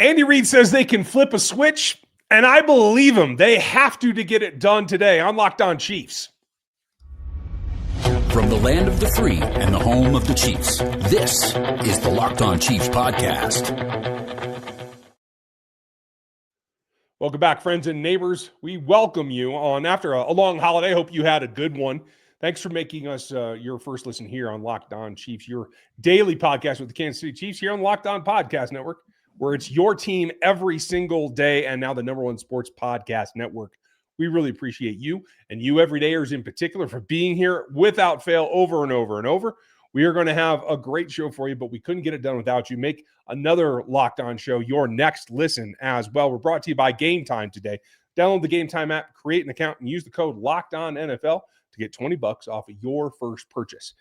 Andy Reid says they can flip a switch, and I believe him. They have to get it done today. I'm Locked On Chiefs. From the land of the free and the home of the Chiefs, this is the Locked On Chiefs podcast. Welcome back, friends and neighbors. We welcome you on after a long holiday. Hope you had a good one. Thanks for making us your first listen here on Locked On Chiefs, your daily podcast with the Kansas City Chiefs here on the Locked On Podcast Network, where it's your team every single day and now the #1 sports podcast network. We really appreciate you and you everydayers in particular for being here without fail over and over and over. We are going to have a great show for you, but we couldn't get it done without you. Make another Locked On show your next listen as well. We're brought to you by Game Time today. Download the Game Time app, create an account, and use the code LOCKEDONNFL to get $20 off of your first purchase.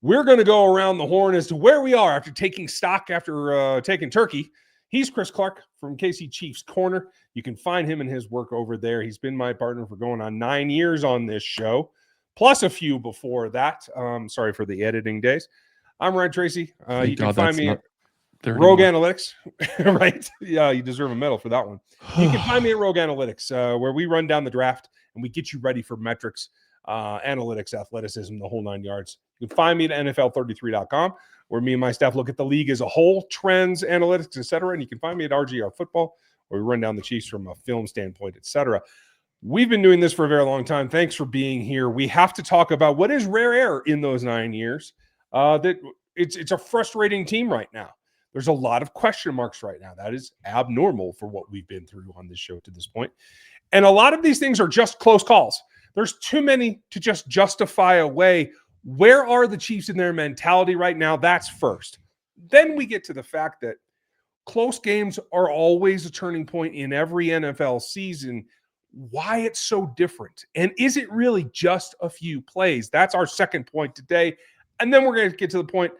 We're going to go around the horn as to where we are after taking stock, after taking turkey. He's Chris Clark from KC Chiefs Corner. You can find him and his work over there. He's been my partner for going on 9 years on this show, plus a few before that. Sorry for the editing days. I'm Ryan Tracy. You can find me at Rogue Analytics, right? Yeah, you deserve a medal for that one. You can find me at Rogue Analytics, where we run down the draft and we get you ready for metrics, analytics, athleticism, the whole 9 yards. You can find me at NFL33.com, where me and my staff look at the league as a whole, trends, analytics, etc. And you can find me at RGR Football, where we run down the Chiefs from a film standpoint, etc. We've been doing this for a very long time. Thanks for being here. We have to talk about what is rare air in those 9 years. That it's a frustrating team right now. There's a lot of question marks right now. That is abnormal for what we've been through on this show to this point. And a lot of these things are just close calls. There's too many to just justify away. Where are the Chiefs in their mentality right now? That's first. Then we get to the fact that close games are always a turning point in every NFL season. Why it's so different? And is it really just a few plays? That's our second point today. And then we're going to get to the point,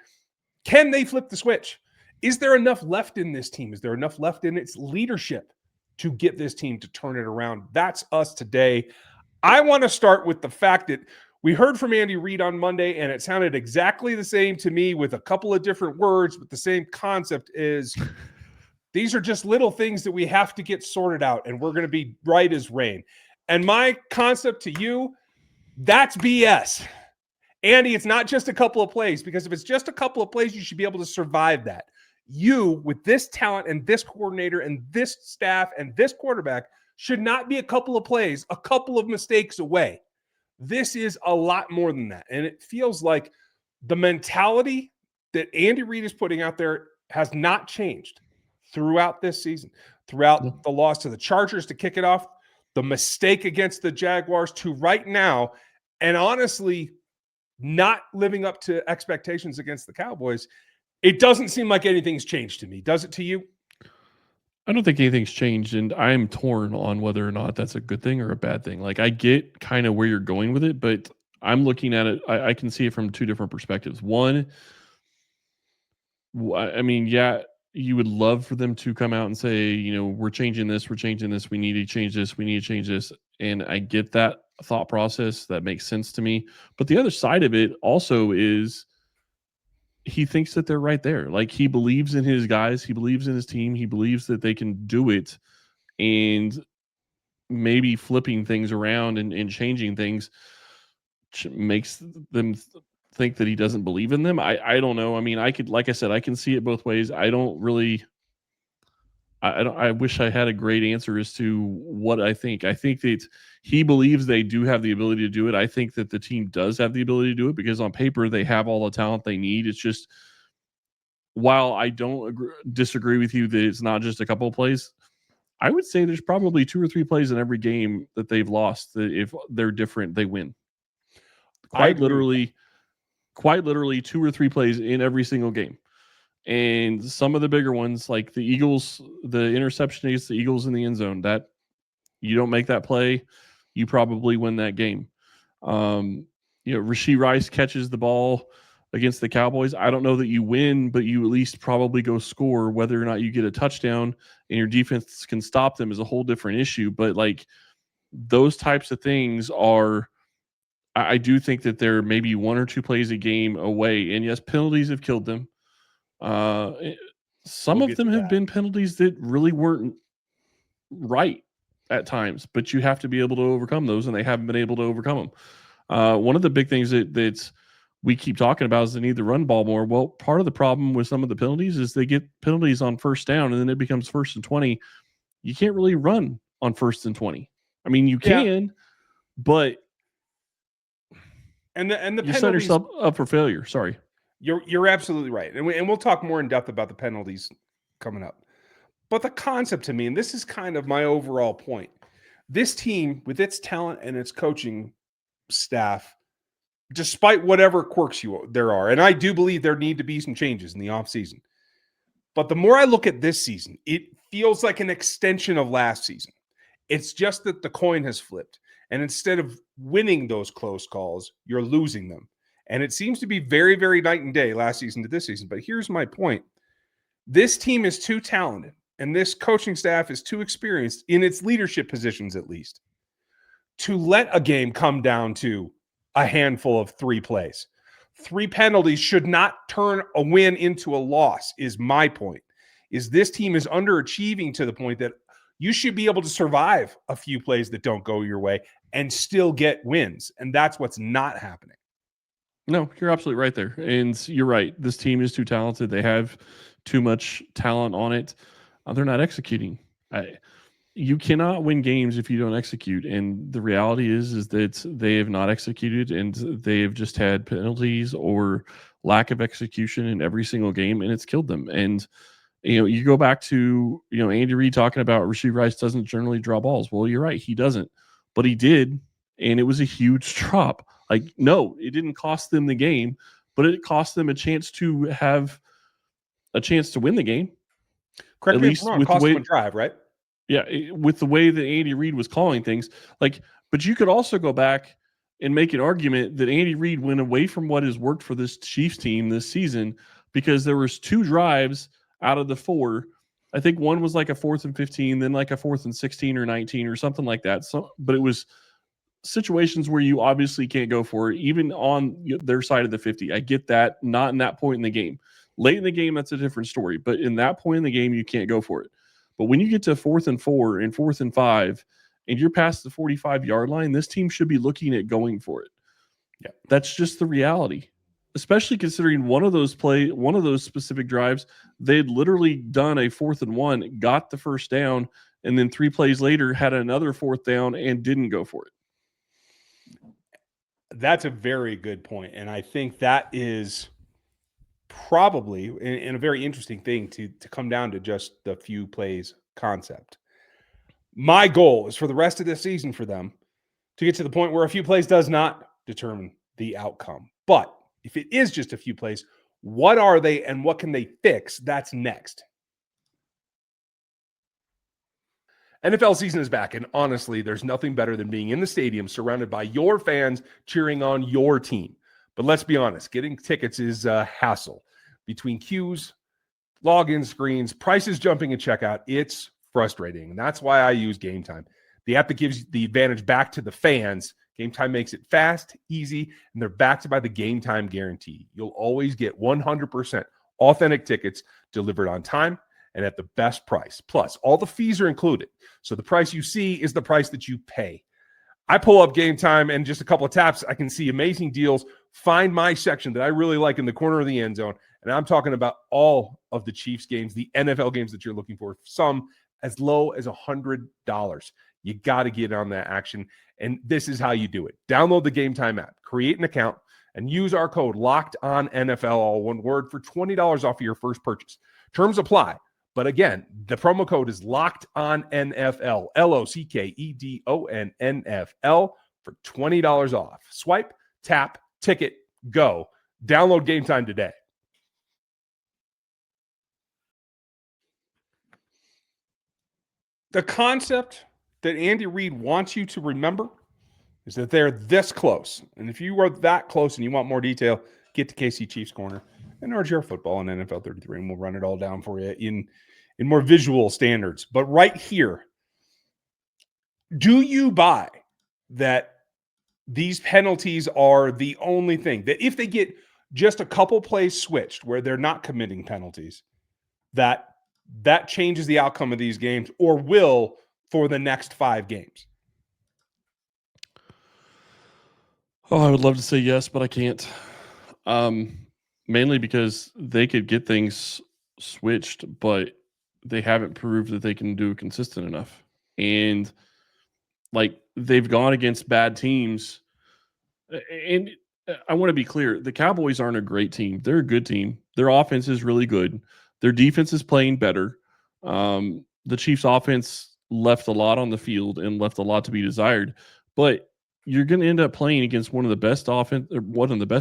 can they flip the switch? Is there enough left in this team? Is there enough left in its leadership to get this team to turn it around? That's us today. I want to start with the fact that we heard from Andy Reid on Monday, and it sounded exactly the same to me with a couple of different words, but the same concept is these are just little things that we have to get sorted out, and we're going to be right as rain. And my concept to you, that's BS. Andy, it's not just a couple of plays, because if it's just a couple of plays, you should be able to survive that. You, with this talent and this coordinator and this staff and this quarterback, should not be a couple of plays, a couple of mistakes away. This is a lot more than that. And it feels like the mentality that Andy Reid is putting out there has not changed throughout this season, throughout the loss to the Chargers to kick it off, the mistake against the Jaguars to right now, and honestly, not living up to expectations against the Cowboys. It doesn't seem like anything's changed to me. Does it to you? I don't think anything's changed, and I'm torn on whether or not that's a good thing or a bad thing. Like, I get kind of where you're going with it, but I'm looking at it, I can see it from two different perspectives. One, I mean, yeah, you would love for them to come out and say, you know, we're changing this, we need to change this, and I get that thought process. That makes sense to me. But the other side of it also is he thinks that they're right there. Like, he believes in his guys. He believes in his team. He believes that they can do it. And maybe flipping things around and changing things makes them think that he doesn't believe in them. I don't know. I mean, like I said, I can see it both ways. I wish I had a great answer as to what I think. I think that he believes they do have the ability to do it. I think that the team does have the ability to do it because on paper they have all the talent they need. It's just, while I don't disagree with you that it's not just a couple of plays, I would say there's probably 2 or 3 plays in every game that they've lost that if they're different, they win. Quite literally 2 or 3 plays in every single game. And some of the bigger ones, like the Eagles, the interception against the Eagles in the end zone, that you don't make that play, you probably win that game. Rashee Rice catches the ball against the Cowboys. I don't know that you win, but you at least probably go score. Whether or not you get a touchdown and your defense can stop them is a whole different issue. But like those types of things are, I do think that they're maybe 1 or 2 plays a game away. And yes, penalties have killed them. Some of them have been penalties that really weren't right at times, but you have to be able to overcome those, and they haven't been able to overcome them. One of the big things that we keep talking about is they need to run ball more. Well, part of the problem with some of the penalties is they get penalties on first down, and then it becomes 1st and 20. You can't really run on 1st and 20. I mean, you can, but and the you penalties, set yourself up for failure. Sorry. You're absolutely right. And we'll talk more in depth about the penalties coming up. But the concept to me, and this is kind of my overall point, this team with its talent and its coaching staff, despite whatever quirks there are, and I do believe there need to be some changes in the offseason. But the more I look at this season, it feels like an extension of last season. It's just that the coin has flipped. And instead of winning those close calls, you're losing them. And it seems to be very, very night and day last season to this season. But here's my point. This team is too talented, and this coaching staff is too experienced in its leadership positions, at least, to let a game come down to a handful of 3 plays. 3 penalties should not turn a win into a loss, is my point. Is this team is underachieving to the point that you should be able to survive a few plays that don't go your way and still get wins. And that's what's not happening. No, you're absolutely right there. And you're right. This team is too talented. They have too much talent on it. They're not executing. You cannot win games if you don't execute. And the reality is that they have not executed, and they have just had penalties or lack of execution in every single game, and it's killed them. And you go back to Andy Reid talking about Rashee Rice doesn't generally draw balls. Well, you're right, he doesn't, but he did, and it was a huge drop. Like, no, it didn't cost them the game, but it cost them a chance to have a chance to win the game. Correct me if I'm wrong, cost them a drive, right? Yeah, with the way that Andy Reid was calling things, but you could also go back and make an argument that Andy Reid went away from what has worked for this Chiefs team this season, because there was 2 drives out of the 4. I think one was like a 4th and 15, then like a 4th and 16 or 19 or something like that. So, but it was situations where you obviously can't go for it, even on their side of the 50. I get that, not in that point in the game. Late in the game, that's a different story. But in that point in the game, you can't go for it. But when you get to 4th and 4 and 4th and 5, and you're past the 45-yard line, this team should be looking at going for it. Yeah, that's just the reality. Especially considering one of those specific drives, they'd literally done a 4th and 1, got the first down, and then 3 plays later had another 4th down and didn't go for it. That's a very good point. And I think that is probably in a very interesting thing to come down to just the few plays concept. My goal is for the rest of this season for them to get to the point where a few plays does not determine the outcome. But if it is just a few plays, what are they and what can they fix? That's next. NFL season is back, and honestly, there's nothing better than being in the stadium surrounded by your fans cheering on your team. But let's be honest, getting tickets is a hassle. Between queues, login screens, prices jumping at checkout, it's frustrating. And that's why I use Game Time, the app that gives the advantage back to the fans. Game Time makes it fast, easy, and they're backed by the Game Time guarantee. You'll always get 100% authentic tickets delivered on time and at the best price. Plus, all the fees are included. So the price you see is the price that you pay. I pull up Game Time, and just a couple of taps, I can see amazing deals. Find my section that I really like in the corner of the end zone. And I'm talking about all of the Chiefs games, the NFL games that you're looking for, some as low as $100. You got to get on that action. And this is how you do it. Download the Game Time app, create an account, and use our code LOCKEDONNFL, all one word, for $20 off of your first purchase. Terms apply. But again, the promo code is LOCKEDONNFL, LOCKEDONNFL, for $20 off. Swipe, tap, ticket, go. Download Game Time today. The concept that Andy Reid wants you to remember is that they're this close. And if you are that close and you want more detail, get to KC Chiefs Corner and RGR Football and NFL 33, and we'll run it all down for you in more visual standards. But right here, do you buy that these penalties are the only thing? That if they get just a couple plays switched where they're not committing penalties, that changes the outcome of these games, or will for the next 5 games? Oh, I would love to say yes, but I can't. Mainly because they could get things switched, but they haven't proved that they can do it consistent enough. And like they've gone against bad teams. And I want to be clear, the Cowboys aren't a great team. They're a good team. Their offense is really good. Their defense is playing better. The Chiefs' offense left a lot on the field and left a lot to be desired. But you're going to end up playing against one of the best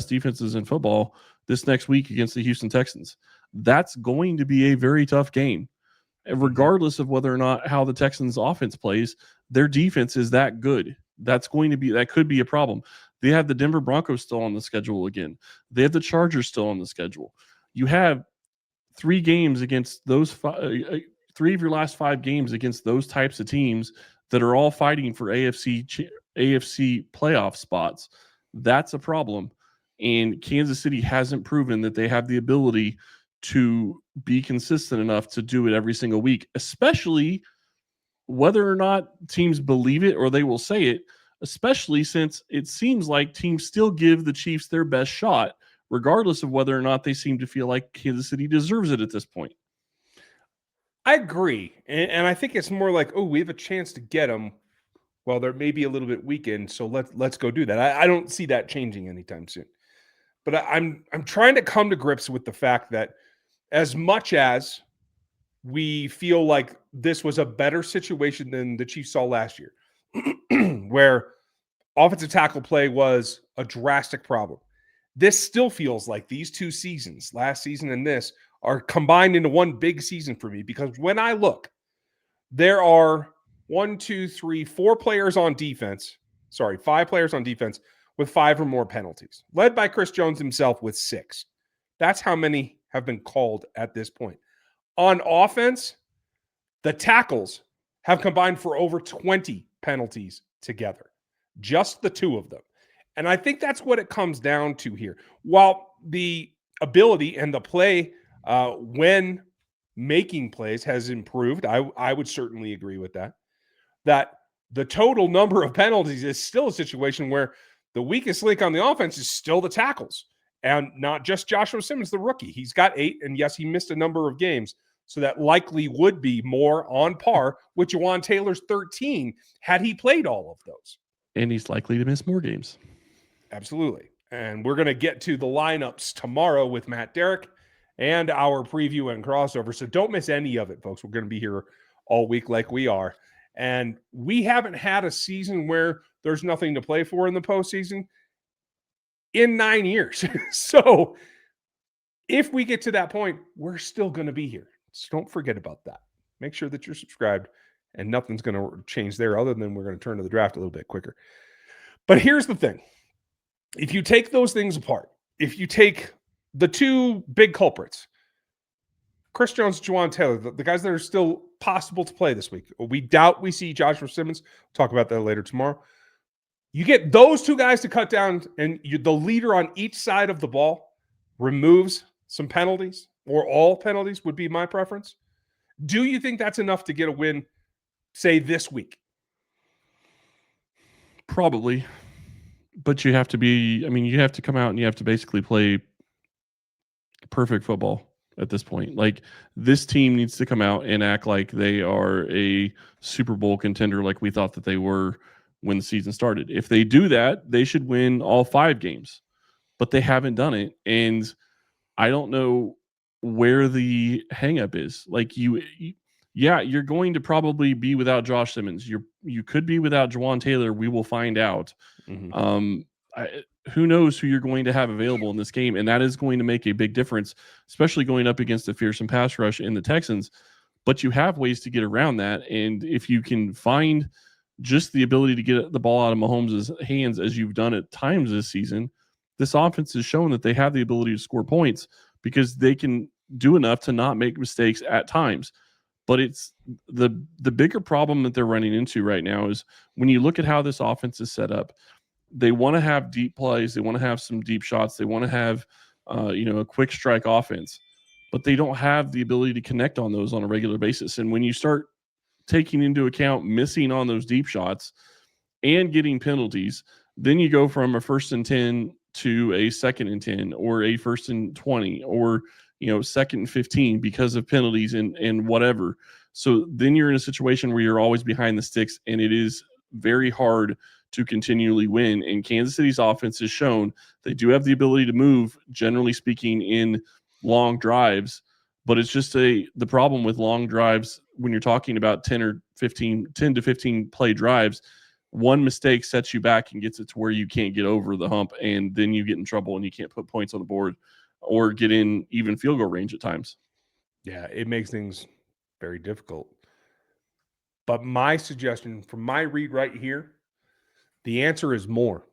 defenses in football this next week against the Houston Texans. That's going to be a very tough game. And regardless of whether or not how the Texans offense plays, their defense is that good. That could be a problem. They have the Denver Broncos still on the schedule again. They have the Chargers still on the schedule. You have 3 games against those 3 of your last 5 games against those types of teams that are all fighting for AFC playoff spots. That's a problem. And Kansas City hasn't proven that they have the ability to be consistent enough to do it every single week, especially whether or not teams believe it or they will say it, especially since it seems like teams still give the Chiefs their best shot, regardless of whether or not they seem to feel like Kansas City deserves it at this point. I agree. And I think it's more like, oh, we have a chance to get them. Well, they're maybe a little bit weakened, so let's go do that. I don't see that changing anytime soon. But I'm trying to come to grips with the fact that as much as we feel like this was a better situation than the Chiefs saw last year, where offensive tackle play was a drastic problem, this still feels like these 2 seasons, last season and this, are combined into one big season for me. Because when I look, there are 5 players on defense with 5 or more penalties, led by Chris Jones himself with 6. That's how many have been called at this point. On offense, the tackles have combined for over 20 penalties together, just the 2 of them. And I think that's what it comes down to here. While the ability and the play when making plays has improved, I would certainly agree with that. That the total number of penalties is still a situation where the weakest link on the offense is still the tackles, and not just Joshua Simmons, the rookie. He's got 8, and yes, he missed a number of games, so that likely would be more on par with Jawaan Taylor's 13 had he played all of those. And he's likely to miss more games. Absolutely. And we're going to get to the lineups tomorrow with Matt Derrick and our preview and crossover, so don't miss any of it, folks. We're going to be here all week like we are. And we haven't had a season where there's nothing to play for in the postseason in 9 years. So if we get to that point, we're still going to be here. So don't forget about that. Make sure that you're subscribed, and nothing's going to change there other than we're going to turn to the draft a little bit quicker. But here's the thing. If you take those things apart, if you take the 2 big culprits, Chris Jones, Jawaan Taylor, the guys that are still possible to play this week. We doubt we see Joshua Simmons. We'll talk about that later tomorrow. You get those 2 guys to cut down, and the leader on each side of the ball removes some penalties, or all penalties would be my preference. Do you think that's enough to get a win, say, this week? Probably. But you have to come out and you have to basically play perfect football at this point. Like, this team needs to come out and act like they are a Super Bowl contender like we thought that they were when the season started. If they do that, they should win all 5 games. But they haven't done it, and I don't know where the hangup is. Like, you're going to probably be without Josh Simmons. You could be without Jawaan Taylor. We will find out. Mm-hmm. Who knows who you're going to have available in this game, and that is going to make a big difference, especially going up against a fearsome pass rush in the Texans. But you have ways to get around that, and if you can find just the ability to get the ball out of Mahomes' hands as you've done at times this season, this offense has shown that they have the ability to score points because they can do enough to not make mistakes at times. But it's the bigger problem that they're running into right now is when you look at how this offense is set up, they want to have deep plays. They want to have some deep shots. They want to have, a quick strike offense. but they don't have the ability to connect on those on a regular basis. And when you start taking into account missing on those deep shots and getting penalties, then you go from a 1st and 10 to a 2nd and 10 or a 1st and 20 or 2nd and 15 because of penalties and whatever. So then you're in a situation where you're always behind the sticks, and it is very hard to continually win. And Kansas City's offense has shown they do have the ability to move, generally speaking, in long drives. But it's just the problem with long drives when you're talking about 10 to 15 play drives. One mistake sets you back and gets it to where you can't get over the hump, and then you get in trouble and you can't put points on the board or get in even field goal range at times. Yeah, it makes things very difficult. But my suggestion from my read right here, the answer is more.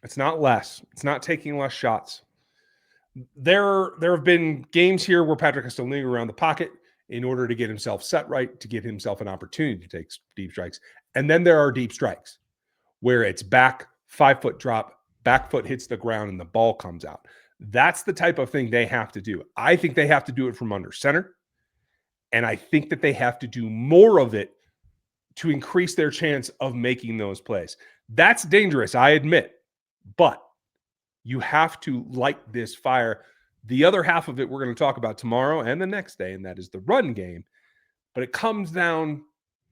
It's not less. It's not taking less shots. There have been games here where Patrick has to linger around the pocket in order to get himself set right, to give himself an opportunity to take deep strikes. And then there are deep strikes where it's back, 5-foot drop, back foot hits the ground, and the ball comes out. That's the type of thing they have to do. I think they have to do it from under center. And I think that they have to do more of it to increase their chance of making those plays. That's dangerous, I admit. But you have to light this fire. The other half of it we're going to talk about tomorrow and the next day, and that is the run game. But it comes down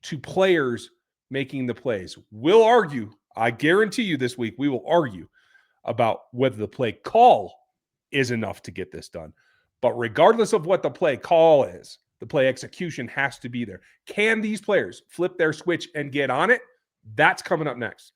to players making the plays. We'll argue, I guarantee you this week, we will argue about whether the play call is enough to get this done. But regardless of what the play call is, the play execution has to be there. Can these players flip their switch and get on it? That's coming up next.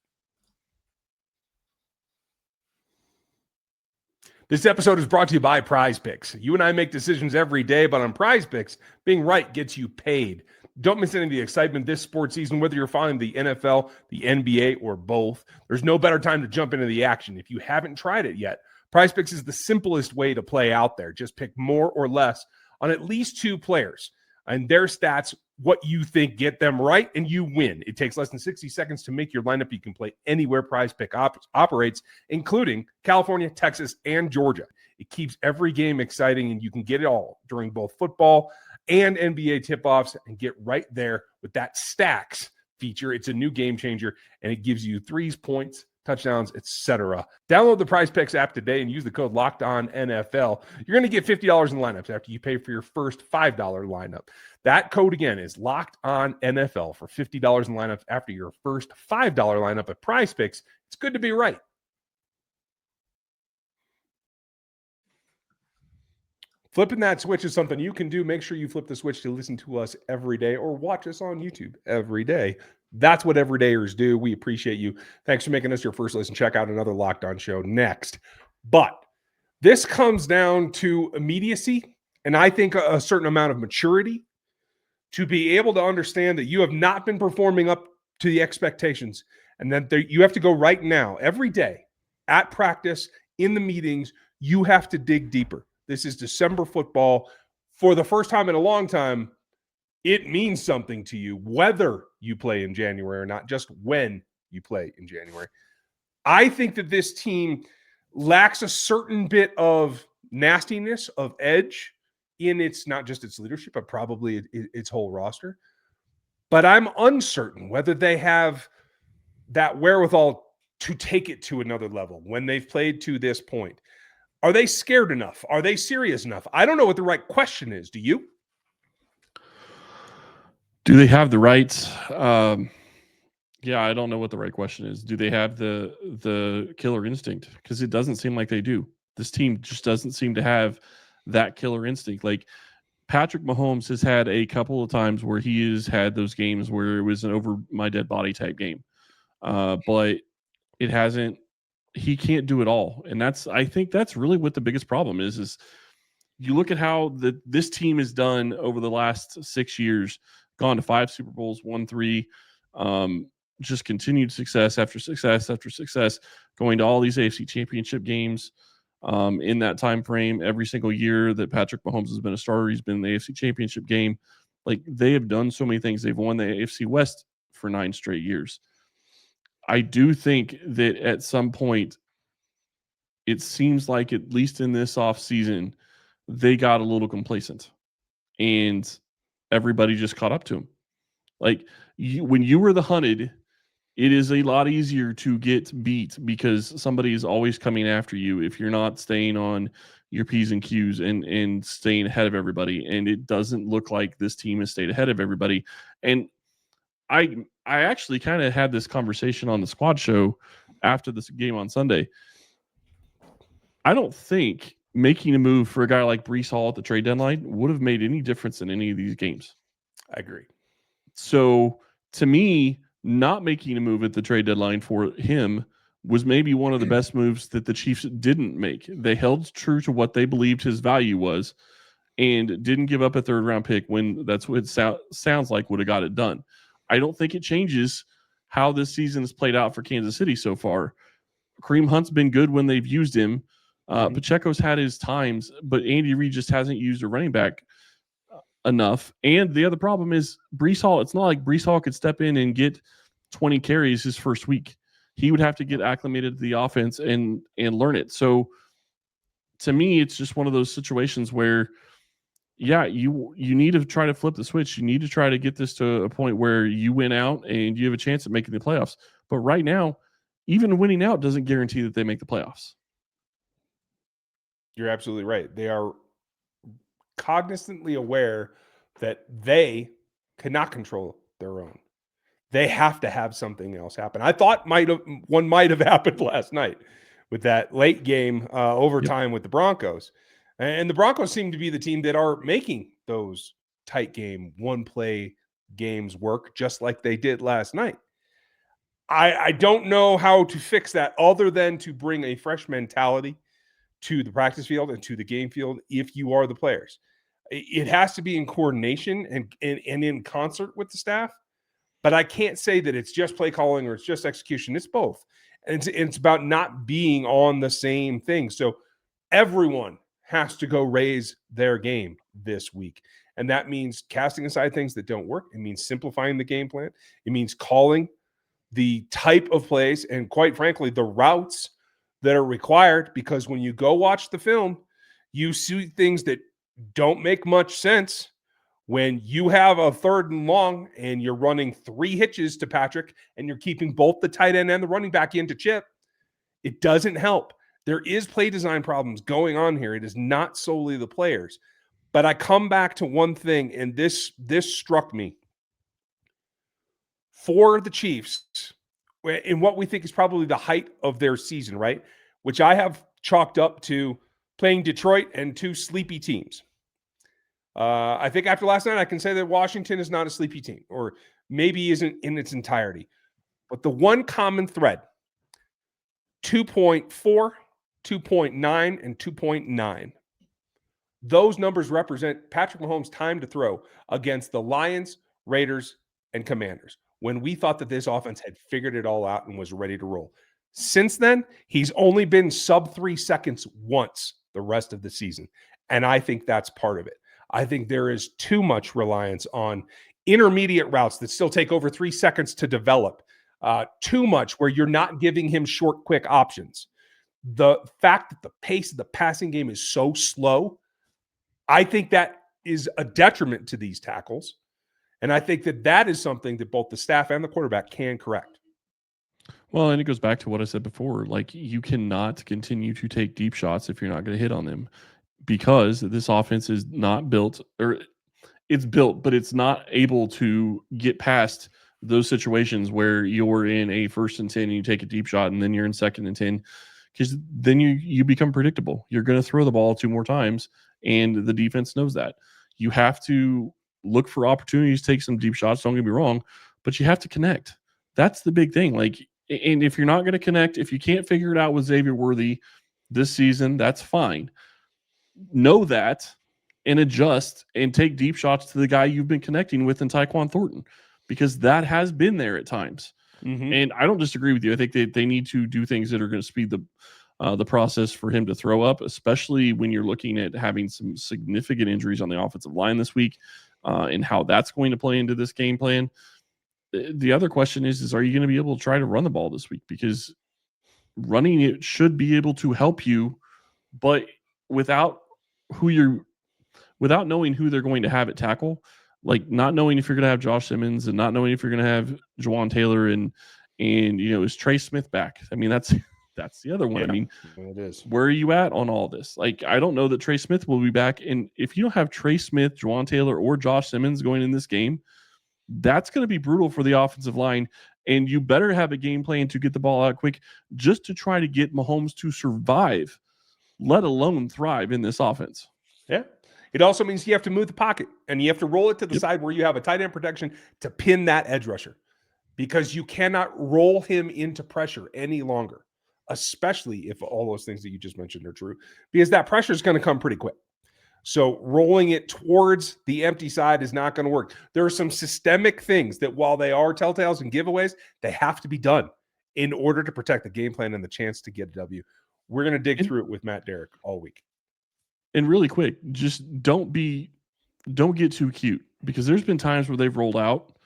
This episode is brought to you by Prize Picks. You and I make decisions every day, but on Prize Picks, being right gets you paid. Don't miss any of the excitement this sports season, whether you're following the NFL, the NBA, or both. There's no better time to jump into the action. If you haven't tried it yet, Prize Picks is the simplest way to play out there. Just pick more or less on at least 2 players and their stats, what you think, get them right, and you win. It takes less than 60 seconds to make your lineup. You can play anywhere Prize Pick operates, including California, Texas, and Georgia. It keeps every game exciting, and you can get it all during both football and NBA tip-offs and get right there with that stacks feature. It's a new game changer, and it gives you threes, points, touchdowns, etc. Download the Prize Picks app today and use the code LOCKEDONNFL. You're going to get $50 in lineups after you pay for your first $5 lineup. That code again is LOCKEDONNFL for $50 in lineups after your first $5 lineup at Prize Picks. It's good to be right. Flipping that switch is something you can do. Make sure you flip the switch to listen to us every day or watch us on YouTube every day. That's what everydayers do. We appreciate you. Thanks for making us your first listen. Check out another Locked On show next. But this comes down to immediacy and I think a certain amount of maturity to be able to understand that you have not been performing up to the expectations and that you have to go right now, every day, at practice, in the meetings, you have to dig deeper. This is December football. For the first time in a long time, it means something to you whether you play in January or not, just when you play in January. I think that this team lacks a certain bit of nastiness, of edge in its, not just its leadership, but probably its whole roster. But I'm uncertain whether they have that wherewithal to take it to another level when they've played to this point. Are they scared enough? Are they serious enough? I don't know what the right question is. Do you? Do they have the right? Yeah, I don't know what the right question is. Do they have the killer instinct? Because it doesn't seem like they do. This team just doesn't seem to have that killer instinct. Like Patrick Mahomes has had a couple of times where he has had those games where it was an over my dead body type game. But it hasn't, he can't do it all. And I think that's really what the biggest problem is you look at how this team has done over the last 6 years, gone to 5 Super Bowls, won 3, just continued success after success after success, going to all these AFC championship games in that time frame. Every single year that Patrick Mahomes has been a starter, he's been in the AFC championship game. Like, they have done so many things. They've won the AFC West for 9 straight years. I do think that at some point, it seems like, at least in this offseason, they got a little complacent and everybody just caught up to them. Like when you were the hunted, it is a lot easier to get beat because somebody is always coming after you if you're not staying on your P's and Q's and staying ahead of everybody. And it doesn't look like this team has stayed ahead of everybody. And I actually kind of had this conversation on the squad show after this game on Sunday. I don't think making a move for a guy like Breece Hall at the trade deadline would have made any difference in any of these games. I agree. So to me, not making a move at the trade deadline for him was maybe one of the best moves that the Chiefs didn't make. They held true to what they believed his value was and didn't give up a third-round pick when that's what it sounds like would have got it done. I don't think it changes how this season has played out for Kansas City so far. Kareem Hunt's been good when they've used him. Pacheco's had his times, but Andy Reid just hasn't used a running back enough. And the other problem is Breece Hall. It's not like Breece Hall could step in and get 20 carries his first week. He would have to get acclimated to the offense and learn it. So to me, it's just one of those situations where, yeah, you need to try to flip the switch. You need to try to get this to a point where you win out and you have a chance at making the playoffs. But right now, even winning out doesn't guarantee that they make the playoffs. You're absolutely right. They are cognizantly aware that they cannot control their own. They have to have something else happen. I thought one might have happened last night with that late game overtime with the Broncos. And the Broncos seem to be the team that are making those tight game, one-play games work just like they did last night. I don't know how to fix that other than to bring a fresh mentality to the practice field and to the game field if you are the players. It has to be in coordination and in concert with the staff. But I can't say that it's just play calling or it's just execution. It's both. And it's about not being on the same thing. So everyone has to go raise their game this week. And that means casting aside things that don't work. It means simplifying the game plan. It means calling the type of plays and, quite frankly, the routes that are required. Because when you go watch the film, you see things that don't make much sense. When you have a 3rd and long and you're running 3 hitches to Patrick and you're keeping both the tight end and the running back in to Chip, it doesn't help. There is play design problems going on here. It is not solely the players. But I come back to one thing, and this struck me. For the Chiefs, in what we think is probably the height of their season, right? Which I have chalked up to playing Detroit and 2 sleepy teams. I think after last night, I can say that Washington is not a sleepy team, or maybe isn't in its entirety. But the one common thread, 2.4, 2.9, and 2.9. Those numbers represent Patrick Mahomes' time to throw against the Lions, Raiders, and Commanders, when we thought that this offense had figured it all out and was ready to roll. Since then, he's only been sub 3 seconds once the rest of the season. And I think that's part of it. I think there is too much reliance on intermediate routes that still take over 3 seconds to develop. Too much where you're not giving him short, quick options. The fact that the pace of the passing game is so slow, I think that is a detriment to these tackles. And I think that that is something that both the staff and the quarterback can correct. Well, and it goes back to what I said before. Like, you cannot continue to take deep shots if you're not going to hit on them, because this offense is not built, or it's built, but it's not able to get past those situations where you're in a 1st and 10 and you take a deep shot and then you're in 2nd and 10, because then you become predictable. You're going to throw the ball 2 more times, and the defense knows that. You have to look for opportunities to take some deep shots, don't get me wrong, but you have to connect. That's the big thing. Like, and if you're not going to connect, if you can't figure it out with Xavier Worthy this season, that's fine. Know that and adjust and take deep shots to the guy you've been connecting with in Tyquan Thornton, because that has been there at times. Mm-hmm. And I don't disagree with you. I think they need to do things that are going to speed the process for him to throw up, especially when you're looking at having some significant injuries on the offensive line this week, and how that's going to play into this game plan. The other question is are you going to be able to try to run the ball this week? Because running it should be able to help you, but without without knowing who they're going to have at tackle, like not knowing if you're going to have Josh Simmons and not knowing if you're going to have Jawaan Taylor and is Trey Smith back? I mean, that's the other one. Yeah, I mean, it is. where are you at on all this? Like, I don't know that Trey Smith will be back. And if you don't have Trey Smith, Jawaan Taylor, or Josh Simmons going in this game, that's going to be brutal for the offensive line. And you better have a game plan to get the ball out quick just to try to get Mahomes to survive, let alone thrive in this offense. Yeah. It also means you have to move the pocket and you have to roll it to the side where you have a tight end protection to pin that edge rusher, because you cannot roll him into pressure any longer, especially if all those things that you just mentioned are true, because that pressure is going to come pretty quick. So rolling it towards the empty side is not going to work. There are some systemic things that, while they are telltales and giveaways, they have to be done in order to protect the game plan and the chance to get a W. We're going to dig through it with Matt Derrick all week. And really quick, just don't get too cute, because there's been times where they've rolled out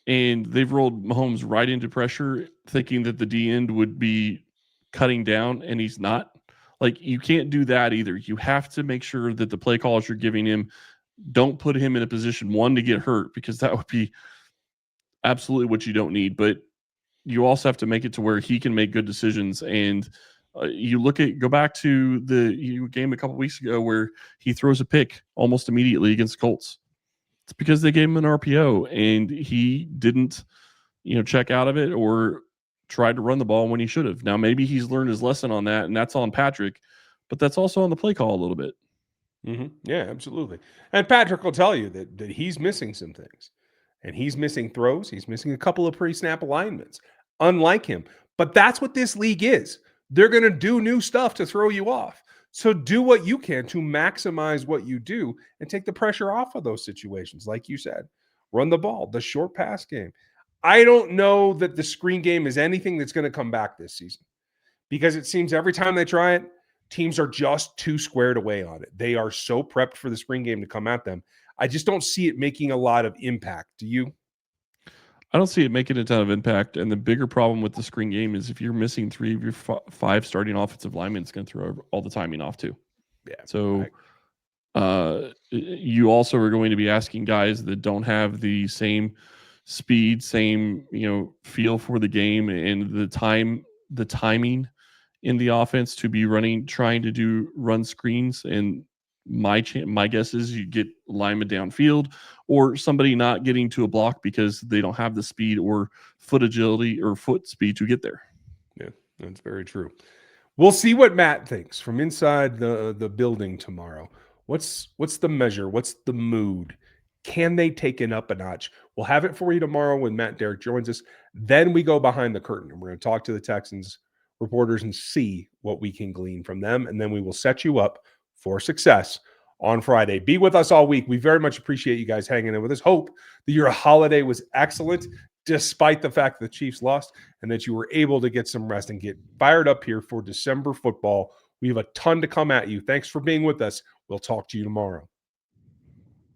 and they've rolled Mahomes right into pressure thinking that the D end would be cutting down, and he's not. Like, you can't do that either. You have to make sure that the play calls you're giving him don't put him in a position, one, to get hurt, because that would be absolutely what you don't need. But you also have to make it to where he can make good decisions. And go back to the game a couple weeks ago where he throws a pick almost immediately against the Colts. It's because they gave him an RPO and he didn't, check out of it or tried to run the ball when he should have. Now, maybe he's learned his lesson on that, and that's on Patrick, but that's also on the play call a little bit. Mm-hmm. Yeah, absolutely. And Patrick will tell you that he's missing some things, and he's missing throws. He's missing a couple of pre-snap alignments, unlike him. But that's what this league is. They're going to do new stuff to throw you off. So do what you can to maximize what you do and take the pressure off of those situations. Like you said, run the ball, the short pass game. I don't know that the screen game is anything that's going to come back this season, because it seems every time they try it, teams are just too squared away on it. They are so prepped for the screen game to come at them. I just don't see it making a lot of impact. Do you? I don't see it making a ton of impact. And the bigger problem with the screen game is if you're missing 3 of your 5 starting offensive linemen, it's going to throw all the timing off too. Yeah. So you also are going to be asking guys that don't have the same speed, same, feel for the game and the timing in the offense to be trying to run screens. And my guess is you get lineman downfield or somebody not getting to a block because they don't have the speed or foot agility or foot speed to get there. Yeah, that's very true. We'll see what Matt thinks from inside the building tomorrow. What's the measure? What's the mood? Can they take it up a notch? We'll have it for you tomorrow when Matt Derrick joins us. Then we go behind the curtain and we're going to talk to the Texans reporters and see what we can glean from them. And then we will set you up for success on Friday. Be with us all week. We very much appreciate you guys hanging in with us. Hope that your holiday was excellent, despite the fact that the Chiefs lost, and that you were able to get some rest and get fired up here for December football. We have a ton to come at you. Thanks for being with us. We'll talk to you tomorrow.